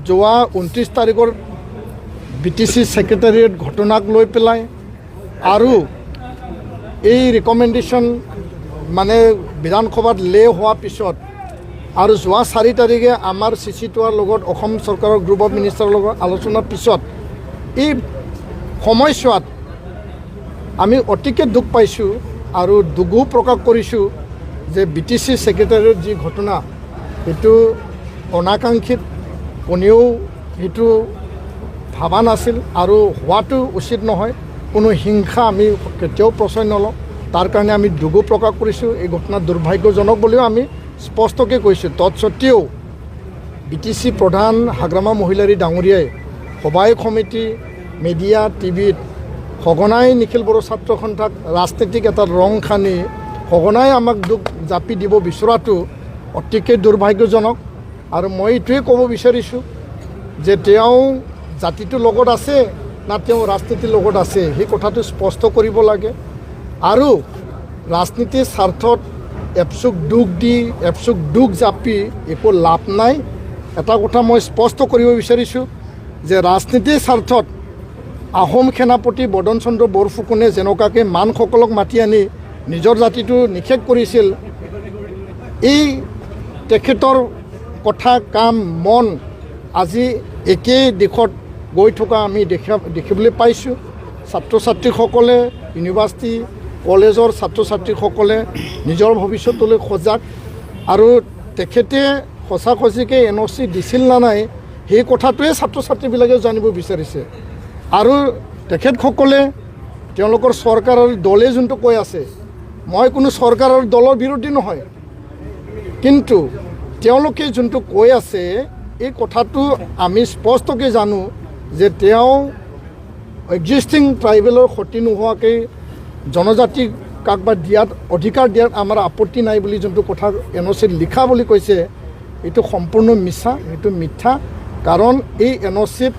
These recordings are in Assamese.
যোৱা 29 তাৰিখৰ BTC সেক্ৰেটাৰিয়েট ঘটনাক লৈ পেলাই আৰু এই ৰিকমেণ্ডেশ্যন মানে বিধানসভাত লে হোৱাৰ পিছত আৰু যোৱা 4 তাৰিখে আমাৰ CC2ৰ লগত অসম চৰকাৰৰ গ্ৰুপ অফ মিনিষ্টাৰৰ লগত আলোচনাৰ পিছত এই সময়ছোৱাত আমি অতিকে দুখ পাইছোঁ আৰু দুখো প্ৰকাশ কৰিছোঁ যে BTC সেক্ৰেটাৰিয়েট যি ঘটনা সেইটো অনাকাংক্ষিত কোনেও সেইটো ভাবা নাছিল আৰু হোৱাটো উচিত নহয় কোনো হিংসা আমি কেতিয়াও প্ৰশ্ৰয় নলওঁ তাৰ কাৰণে আমি দুখো প্ৰকাশ কৰিছোঁ এই ঘটনা দুৰ্ভাগ্যজনক বুলিও আমি স্পষ্টকৈ কৈছোঁ তৎসত্ত্বেও BTC প্ৰধান হাগ্ৰামা মহিলাৰী ডাঙৰীয়াই সভাই সমিতি মিডিয়া টিভিত সঘনাই নিখিল বড়ো ছাত্ৰ সন্থাক ৰাজনীতিক এটা ৰং খানি সঘনাই আমাক দুখ জাপি দিব বিচৰাটো অতিকে দুৰ্ভাগ্যজনক আৰু মই এইটোৱে ক'ব বিচাৰিছোঁ যে তেওঁ জাতিটোৰ লগত আছে না তেওঁ ৰাজনীতিৰ লগত আছে সেই কথাটো স্পষ্ট কৰিব লাগে আৰু ৰাজনীতিৰ স্বাৰ্থত এপচুক দুখ দি এপচুক দুখ জাপি একো লাভ নাই এটা কথা মই স্পষ্ট কৰিব বিচাৰিছোঁ যে ৰাজনীতিৰ স্বাৰ্থত আহোম সেনাপতি বদন চন্দ্ৰ বৰফুকনে যেনেকুৱাকৈ মানসকলক মাতি আনি নিজৰ জাতিটো নিষেধ কৰিছিল এই তেখেতৰ কথা কাম মন আজি একেই দিশত গৈ থকা আমি দেখিবলৈ পাইছোঁ ছাত্ৰ ছাত্ৰীসকলে ইউনিভাৰ্চিটি কলেজৰ ছাত্ৰ ছাত্ৰীসকলে নিজৰ ভৱিষ্যতলৈ সজাগ আৰু তেখেতে সঁচাসঁচিকৈ NOC দিছিল না নাই সেই কথাটোৱে ছাত্ৰ ছাত্ৰীবিলাকে জানিব বিচাৰিছে আৰু তেখেতসকলে তেওঁলোকৰ চৰকাৰৰ দলে যোনটো কৈ আছে মই কোনো চৰকাৰৰ দলৰ বিৰোধী নহয় কিন্তু তেওঁলোকে যোনটো কৈ আছে এই কথাটো আমি স্পষ্টকৈ জানো যে তেওঁ এক্সিষ্টিং ট্ৰাইবেলৰ ক্ষতি নোহোৱাকৈ জনজাতিক কাকবা দিয়াত অধিকাৰ দিয়াত আমাৰ আপত্তি নাই বুলি যোনটো কথা NOCত লিখা বুলি কৈছে এইটো সম্পূৰ্ণ মিছা এইটো মিথ্যা কাৰণ এই NOCত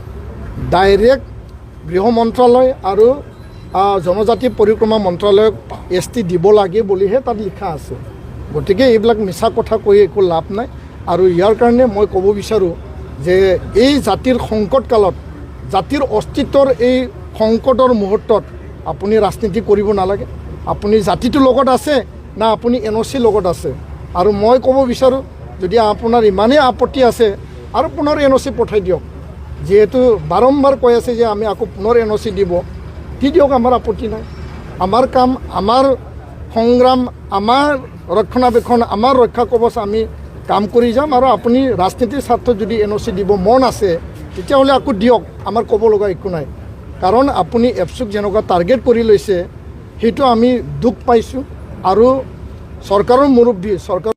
ডাইৰেক্ট গৃহ মন্ত্ৰালয় আৰু জনজাতি পৰিক্ৰমা মন্ত্ৰালয়ক ST দিব লাগে বুলিহে তাত লিখা আছে গতিকে এইবিলাক মিছা কথা কৈ একো লাভ নাই আৰু ইয়াৰ কাৰণে মই ক'ব বিচাৰোঁ যে এই জাতিৰ সংকট কালত জাতিৰ অস্তিত্বৰ এই সংকটৰ মুহূৰ্তত আপুনি ৰাজনীতি কৰিব নালাগে আপুনি জাতিটোৰ লগত আছে না আপুনি NOCৰ লগত আছে আৰু মই ক'ব বিচাৰোঁ যদি আপোনাৰ ইমানেই আপত্তি আছে আৰু পুনৰ NOC পঠাই দিয়ক যিহেতু বাৰম্বাৰ কৈ আছে যে আমি আকৌ পুনৰ NOC দিব দি দিয়ক আমাৰ আপত্তি নাই আমাৰ কাম আমাৰ সংগ্ৰাম আমাৰ ৰক্ষণাবেক্ষণ আমাৰ ৰক্ষা কৱচ আমি কাম কৰি যাম আৰু আপুনি ৰাজনীতিৰ স্বাৰ্থত যদি NOC দিব মন আছে তেতিয়াহ'লে আকৌ দিয়ক আমাৰ ক'ব লগা একো নাই কাৰণ আপুনি এপচুক যেনেকুৱা টাৰ্গেট কৰি লৈছে সেইটো আমি দুখ পাইছোঁ আৰু চৰকাৰৰ মুৰব্বী চৰকাৰ